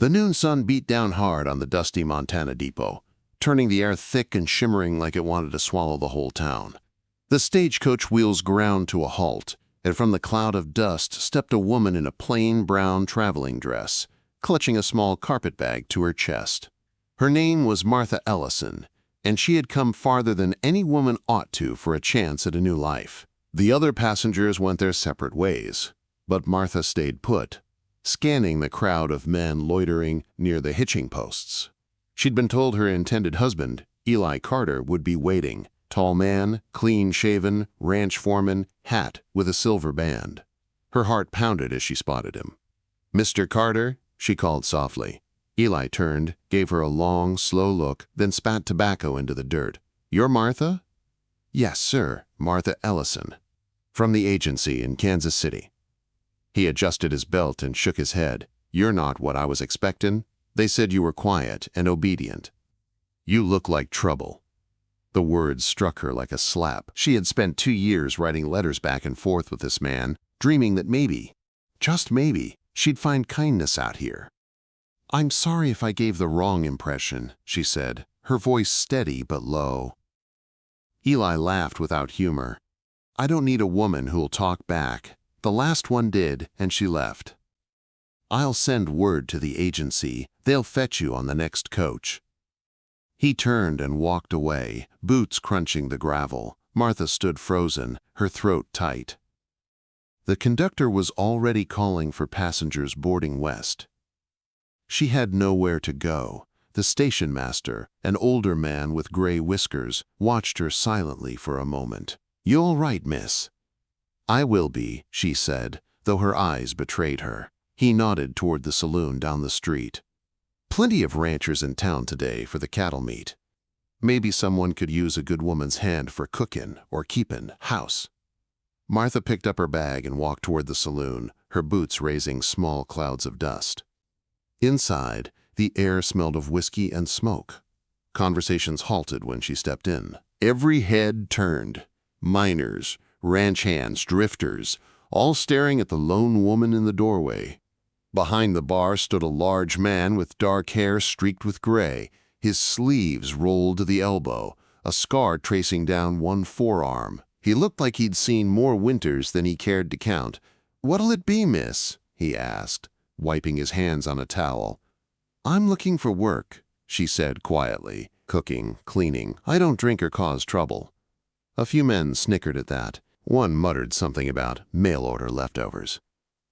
The noon sun beat down hard on the dusty Montana depot, turning the air thick and shimmering like it wanted to swallow the whole town. The stagecoach wheels ground to a halt, and from the cloud of dust stepped a woman in a plain brown traveling dress, clutching a small carpet bag to her chest. Her name was Martha Ellison, and she had come farther than any woman ought to for a chance at a new life. The other passengers went their separate ways, but Martha stayed put, scanning the crowd of men loitering near the hitching posts. She'd been told her intended husband, Eli Carter, would be waiting. Tall man, clean-shaven, ranch foreman, hat with a silver band. Her heart pounded as she spotted him. "Mr. Carter," she called softly. Eli turned, gave her a long, slow look, then spat tobacco into the dirt. "You're Martha?" "Yes, sir, Martha Ellison. From the agency in Kansas City." He adjusted his belt and shook his head. "You're not what I was expectin'. They said you were quiet and obedient." "You look like trouble." The words struck her like a slap. She had spent 2 years writing letters back and forth with this man, dreaming that maybe, just maybe, she'd find kindness out here. "I'm sorry if I gave the wrong impression," she said, her voice steady but low. Eli laughed without humor. "I don't need a woman who'll talk back. The last one did, and she left. I'll send word to the agency. They'll fetch you on the next coach." He turned and walked away, boots crunching the gravel. Martha stood frozen, her throat tight. The conductor was already calling for passengers boarding west. She had nowhere to go. The station master, an older man with gray whiskers, watched her silently for a moment. "You all right, miss?" "I will be," she said, though her eyes betrayed her. He nodded toward the saloon down the street. "Plenty of ranchers in town today for the cattle meet. Maybe someone could use a good woman's hand for cookin' or keepin' house." Martha picked up her bag and walked toward the saloon, her boots raising small clouds of dust. Inside, the air smelled of whiskey and smoke. Conversations halted when she stepped in. Every head turned. Miners, ranch hands, drifters, all staring at the lone woman in the doorway. Behind the bar stood a large man with dark hair streaked with gray, his sleeves rolled to the elbow, a scar tracing down one forearm. He looked like he'd seen more winters than he cared to count. "What'll it be, miss?" he asked, wiping his hands on a towel. "I'm looking for work," she said quietly. "Cooking, cleaning. I don't drink or cause trouble." A few men snickered at that. One muttered something about mail-order leftovers.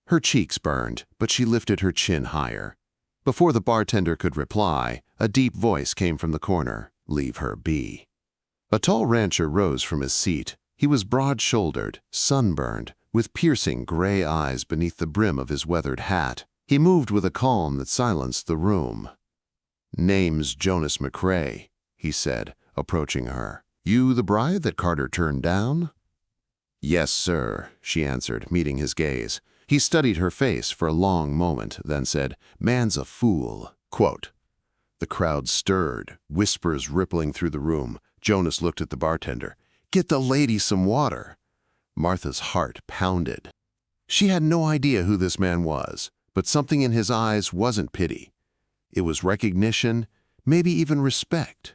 Her cheeks burned, but she lifted her chin higher. Before the bartender could reply, a deep voice came from the corner. "Leave her be." A tall rancher rose from his seat. He was broad-shouldered, sunburned, with piercing gray eyes beneath the brim of his weathered hat. He moved with a calm that silenced the room. "Name's Jonas McCrae," he said, approaching her. "You the bride that Carter turned down?" "Yes, sir," she answered, meeting his gaze. He studied her face for a long moment, then said, "Man's a fool." Quote. The crowd stirred, whispers rippling through the room. Jonas looked at the bartender. "Get the lady some water." Martha's heart pounded. She had no idea who this man was, but something in his eyes wasn't pity. It was recognition, maybe even respect.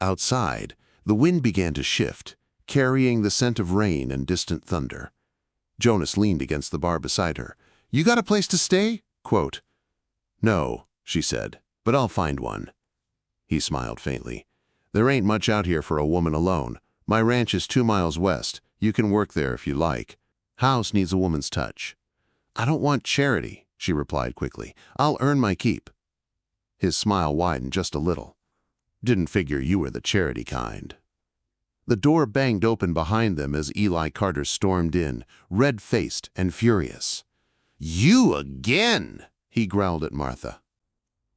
Outside, the wind began to shift, carrying the scent of rain and distant thunder. Jonas leaned against the bar beside her. "You got a place to stay?" Quote. "No," she said, "but I'll find one." He smiled faintly. "There ain't much out here for a woman alone. My ranch is 2 miles west. You can work there if you like. House needs a woman's touch." "I don't want charity," she replied quickly. "I'll earn my keep." His smile widened just a little. "Didn't figure you were the charity kind." The door banged open behind them as Eli Carter stormed in, red-faced and furious. "You again!" he growled at Martha.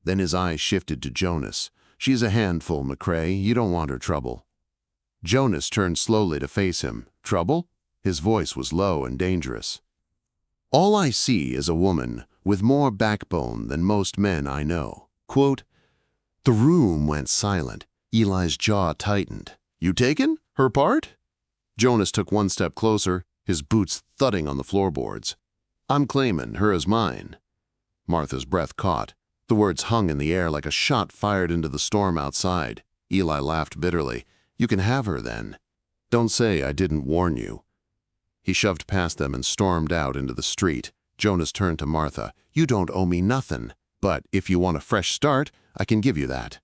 Then his eyes shifted to Jonas. "She's a handful, McCrae. You don't want her trouble." Jonas turned slowly to face him. "Trouble?" His voice was low and dangerous. "All I see is a woman with more backbone than most men I know." Quote. The room went silent. Eli's jaw tightened. "You taken? Her part?" Jonas took one step closer, his boots thudding on the floorboards. "I'm claiming her as mine." Martha's breath caught. The words hung in the air like a shot fired into the storm outside. Eli laughed bitterly. "You can have her, then. Don't say I didn't warn you." He shoved past them and stormed out into the street. Jonas turned to Martha. "You don't owe me nothing, but if you want a fresh start, I can give you that."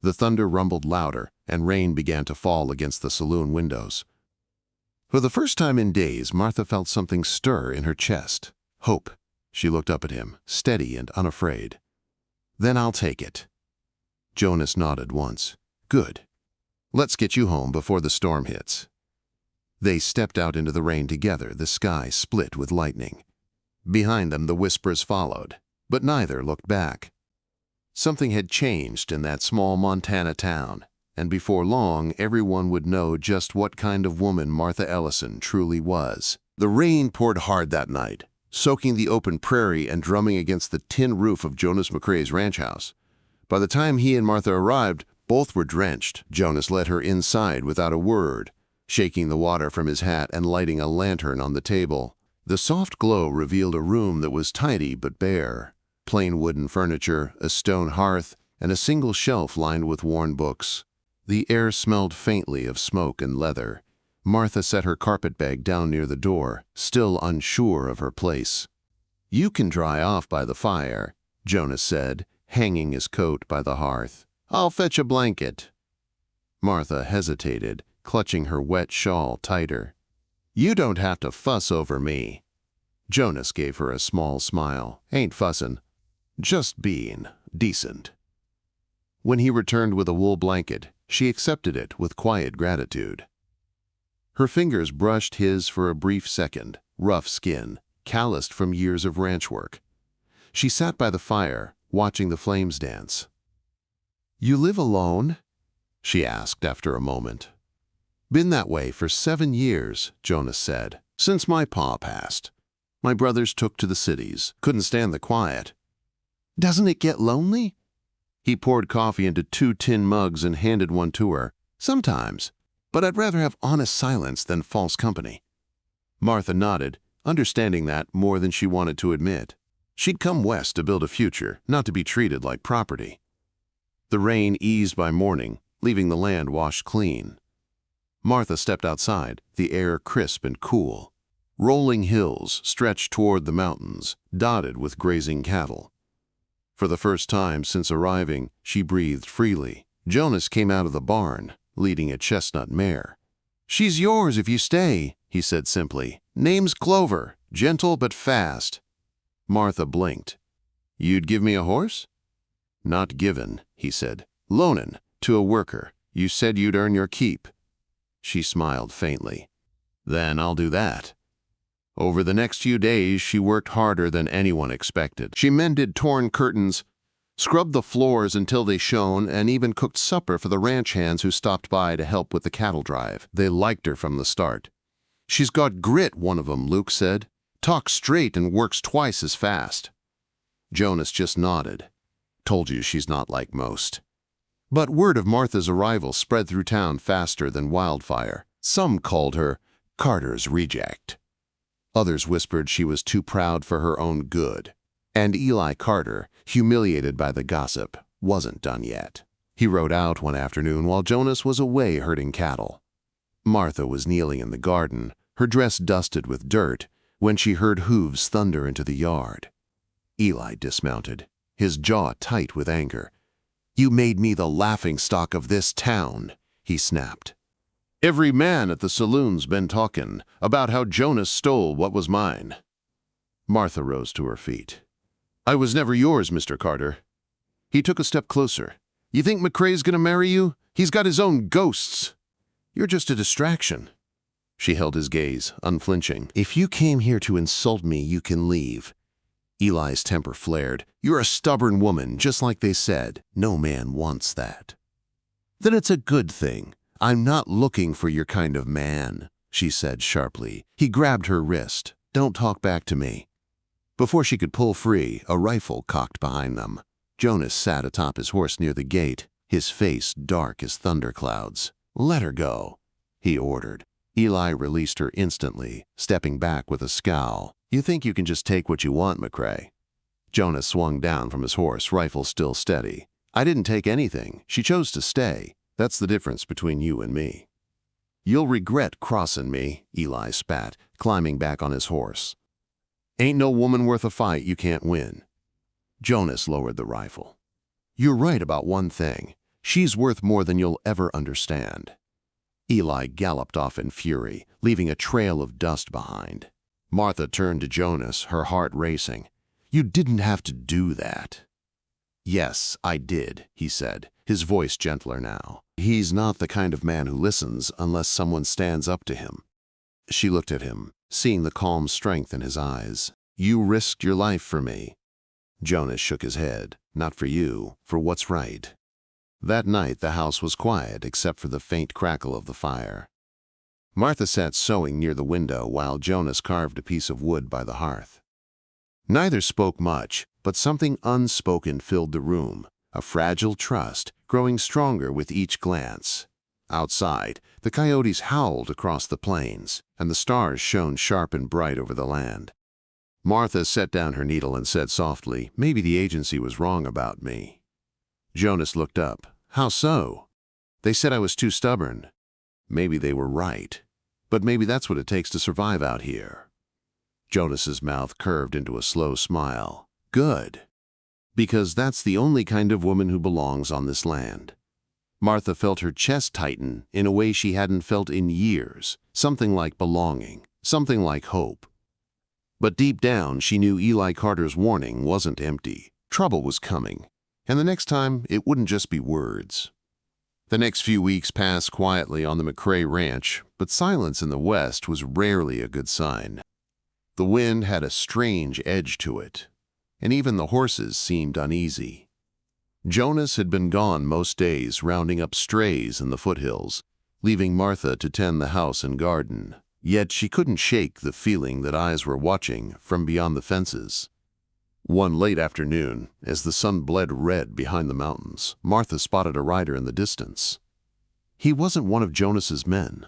The thunder rumbled louder, and rain began to fall against the saloon windows. For the first time in days, Martha felt something stir in her chest. Hope. She looked up at him, steady and unafraid. "Then I'll take it." Jonas nodded once. "Good. Let's get you home before the storm hits." They stepped out into the rain together, the sky split with lightning. Behind them the whispers followed, but neither looked back. Something had changed in that small Montana town, and before long everyone would know just what kind of woman Martha Ellison truly was. The rain poured hard that night, soaking the open prairie and drumming against the tin roof of Jonas McCrae's ranch house. By the time he and Martha arrived, both were drenched. Jonas led her inside without a word, shaking the water from his hat and lighting a lantern on the table. The soft glow revealed a room that was tidy but bare. Plain wooden furniture, a stone hearth, and a single shelf lined with worn books. The air smelled faintly of smoke and leather. Martha set her carpetbag down near the door, still unsure of her place. "You can dry off by the fire," Jonas said, hanging his coat by the hearth. "I'll fetch a blanket." Martha hesitated, clutching her wet shawl tighter. "You don't have to fuss over me." Jonas gave her a small smile. "Ain't fussin'. Just being decent." When he returned with a wool blanket, she accepted it with quiet gratitude. Her fingers brushed his for a brief second, rough skin, calloused from years of ranch work. She sat by the fire, watching the flames dance. "You live alone?" she asked after a moment. "Been that way for 7 years," Jonas said, "since my pa passed. My brothers took to the cities, couldn't stand the quiet." "Doesn't it get lonely?" He poured coffee into 2 tin mugs and handed one to her. "Sometimes, but I'd rather have honest silence than false company." Martha nodded, understanding that more than she wanted to admit. She'd come west to build a future, not to be treated like property. The rain eased by morning, leaving the land washed clean. Martha stepped outside, the air crisp and cool. Rolling hills stretched toward the mountains, dotted with grazing cattle. For the first time since arriving, she breathed freely. Jonas came out of the barn, leading a chestnut mare. "She's yours if you stay," he said simply. "Name's Clover, gentle but fast." Martha blinked. "You'd give me a horse?" "Not given," he said. "Loanin' to a worker. You said you'd earn your keep." She smiled faintly. "Then I'll do that." Over the next few days, she worked harder than anyone expected. She mended torn curtains, scrubbed the floors until they shone, and even cooked supper for the ranch hands who stopped by to help with the cattle drive. They liked her from the start. "She's got grit," one of them, Luke said. "Talks straight and works twice as fast." Jonas just nodded. "Told you she's not like most." But word of Martha's arrival spread through town faster than wildfire. Some called her Carter's reject. Others whispered she was too proud for her own good. And Eli Carter, humiliated by the gossip, wasn't done yet. He rode out one afternoon while Jonas was away herding cattle. Martha was kneeling in the garden, her dress dusted with dirt, when she heard hooves thunder into the yard. Eli dismounted, his jaw tight with anger. "You made me the laughingstock of this town," he snapped. "Every man at the saloon's been talking about how Jonas stole what was mine." Martha rose to her feet. "I was never yours, Mr. Carter." He took a step closer. "You think McCrae's gonna marry you? He's got his own ghosts. You're just a distraction." She held his gaze, unflinching. "If you came here to insult me, you can leave." Eli's temper flared. "You're a stubborn woman, just like they said. No man wants that." "Then it's a good thing. I'm not looking for your kind of man," she said sharply. He grabbed her wrist. "Don't talk back to me." Before she could pull free, a rifle cocked behind them. Jonas sat atop his horse near the gate, his face dark as thunderclouds. "Let her go," he ordered. Eli released her instantly, stepping back with a scowl. "You think you can just take what you want, McCrae?" Jonas swung down from his horse, rifle still steady. I didn't take anything. She chose to stay. That's the difference between you and me. You'll regret crossin' me, Eli spat, climbing back on his horse. Ain't no woman worth a fight you can't win. Jonas lowered the rifle. You're right about one thing. She's worth more than you'll ever understand. Eli galloped off in fury, leaving a trail of dust behind. Martha turned to Jonas, her heart racing. You didn't have to do that. Yes, I did, he said, his voice gentler now. He's not the kind of man who listens unless someone stands up to him. She looked at him, seeing the calm strength in his eyes. You risked your life for me. Jonas shook his head. Not for you, for what's right. That night the house was quiet except for the faint crackle of the fire. Martha sat sewing near the window while Jonas carved a piece of wood by the hearth. Neither spoke much, but something unspoken filled the room, a fragile trust growing stronger with each glance. Outside, the coyotes howled across the plains, and the stars shone sharp and bright over the land. Martha set down her needle and said softly, maybe the agency was wrong about me. Jonas looked up. How so? They said I was too stubborn. Maybe they were right. But maybe that's what it takes to survive out here. Jonas's mouth curved into a slow smile. Good. Because that's the only kind of woman who belongs on this land. Martha felt her chest tighten in a way she hadn't felt in years, something like belonging, something like hope. But deep down, she knew Eli Carter's warning wasn't empty. Trouble was coming, and the next time, it wouldn't just be words. The next few weeks passed quietly on the McCrae ranch, but silence in the west was rarely a good sign. The wind had a strange edge to it, and even the horses seemed uneasy. Jonas had been gone most days, rounding up strays in the foothills, leaving Martha to tend the house and garden. Yet she couldn't shake the feeling that eyes were watching from beyond the fences. One late afternoon, as the sun bled red behind the mountains, Martha spotted a rider in the distance. He wasn't one of Jonas's men.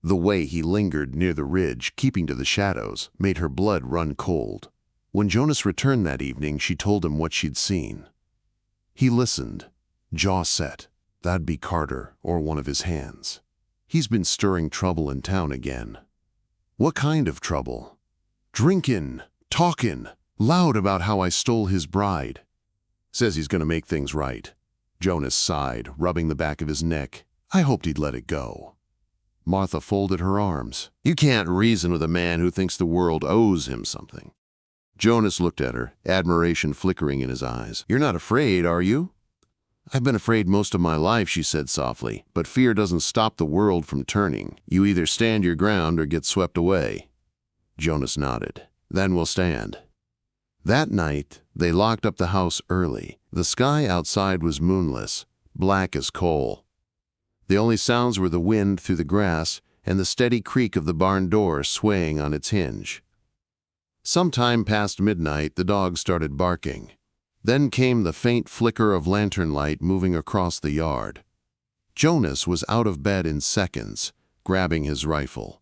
The way he lingered near the ridge, keeping to the shadows, made her blood run cold. When Jonas returned that evening, she told him what she'd seen. He listened, jaw set. That'd be Carter or one of his hands. He's been stirring trouble in town again. What kind of trouble? Drinkin', talkin', loud about how I stole his bride. Says he's gonna make things right. Jonas sighed, rubbing the back of his neck. I hoped he'd let it go. Martha folded her arms. You can't reason with a man who thinks the world owes him something. Jonas looked at her, admiration flickering in his eyes. You're not afraid, are you? I've been afraid most of my life, she said softly, but fear doesn't stop the world from turning. You either stand your ground or get swept away. Jonas nodded. Then we'll stand. That night, they locked up the house early. The sky outside was moonless, black as coal. The only sounds were the wind through the grass and the steady creak of the barn door swaying on its hinge. Sometime past midnight, the dog started barking. Then came the faint flicker of lantern light moving across the yard. Jonas was out of bed in seconds, grabbing his rifle.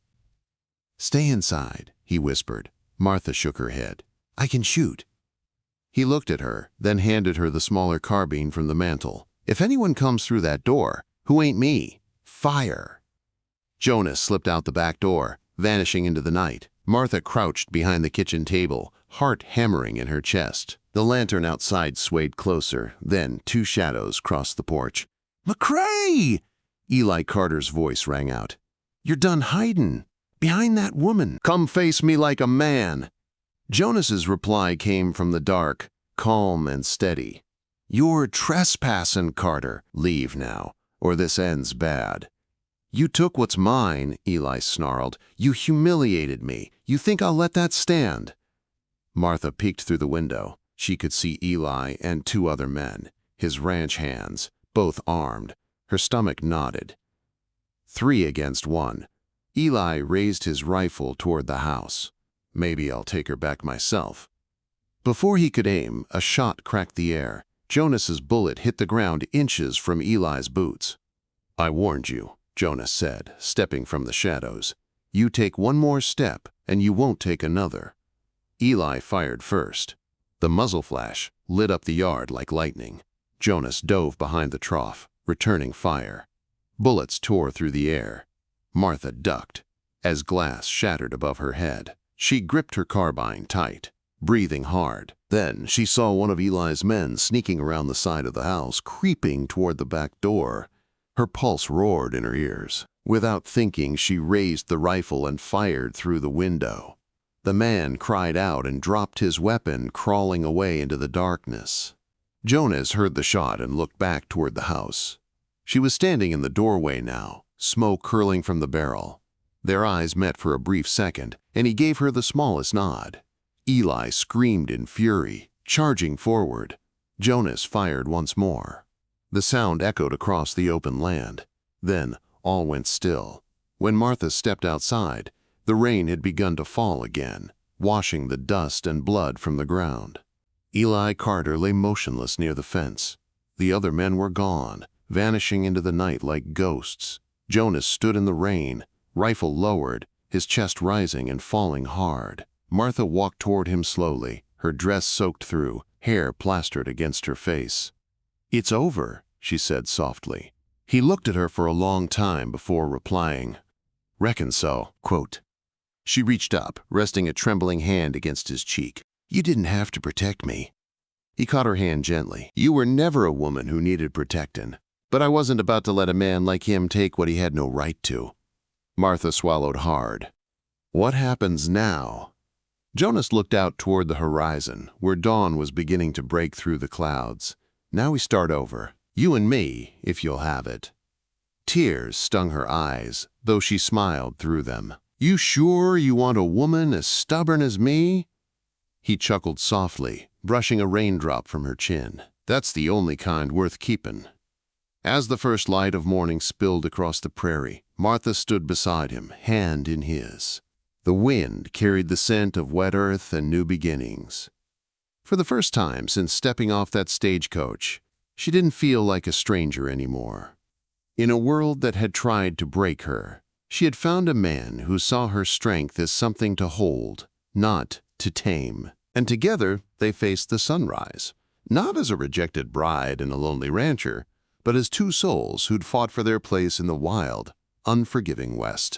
Stay inside, he whispered. Martha shook her head. I can shoot. He looked at her, then handed her the smaller carbine from the mantel. If anyone comes through that door, who ain't me, fire. Jonas slipped out the back door, vanishing into the night. Martha crouched behind the kitchen table, heart hammering in her chest. The lantern outside swayed closer, then two shadows crossed the porch. McCrae! Eli Carter's voice rang out. You're done hidin'. Behind that woman. Come face me like a man. Jonas's reply came from the dark, calm and steady. You're trespassing, Carter. Leave now, or this ends bad. You took what's mine, Eli snarled. You humiliated me. You think I'll let that stand? Martha peeked through the window. She could see Eli and two other men, his ranch hands, both armed. Her stomach knotted. 3 against 1. Eli raised his rifle toward the house. Maybe I'll take her back myself. Before he could aim, a shot cracked the air. Jonas's bullet hit the ground inches from Eli's boots. I warned you, Jonas said, stepping from the shadows. You take one more step, and you won't take another. Eli fired first. The muzzle flash lit up the yard like lightning. Jonas dove behind the trough, returning fire. Bullets tore through the air. Martha ducked as glass shattered above her head. She gripped her carbine tight, breathing hard. Then she saw one of Eli's men sneaking around the side of the house, creeping toward the back door. Her pulse roared in her ears. Without thinking, she raised the rifle and fired through the window. The man cried out and dropped his weapon, crawling away into the darkness. Jonas heard the shot and looked back toward the house. She was standing in the doorway now, smoke curling from the barrel. Their eyes met for a brief second, and he gave her the smallest nod. Eli screamed in fury, charging forward. Jonas fired once more. The sound echoed across the open land. Then all went still. When Martha stepped outside, the rain had begun to fall again, washing the dust and blood from the ground. Eli Carter lay motionless near the fence. The other men were gone, vanishing into the night like ghosts. Jonas stood in the rain, rifle lowered, his chest rising and falling hard. Martha walked toward him slowly, her dress soaked through, hair plastered against her face. "It's over," she said softly. He looked at her for a long time before replying, "Reckon so." Quote. She reached up, resting a trembling hand against his cheek. "You didn't have to protect me." He caught her hand gently. "You were never a woman who needed protectin', but I wasn't about to let a man like him take what he had no right to." Martha swallowed hard. "What happens now?" Jonas looked out toward the horizon, where dawn was beginning to break through the clouds. "Now we start over. You and me, if you'll have it." Tears stung her eyes, though she smiled through them. "You sure you want a woman as stubborn as me?" He chuckled softly, brushing a raindrop from her chin. "That's the only kind worth keepin'." As the first light of morning spilled across the prairie, Martha stood beside him, hand in his. The wind carried the scent of wet earth and new beginnings. For the first time since stepping off that stagecoach, she didn't feel like a stranger anymore. In a world that had tried to break her, she had found a man who saw her strength as something to hold, not to tame. And together they faced the sunrise, not as a rejected bride and a lonely rancher, but as two souls who'd fought for their place in the wild, unforgiving West.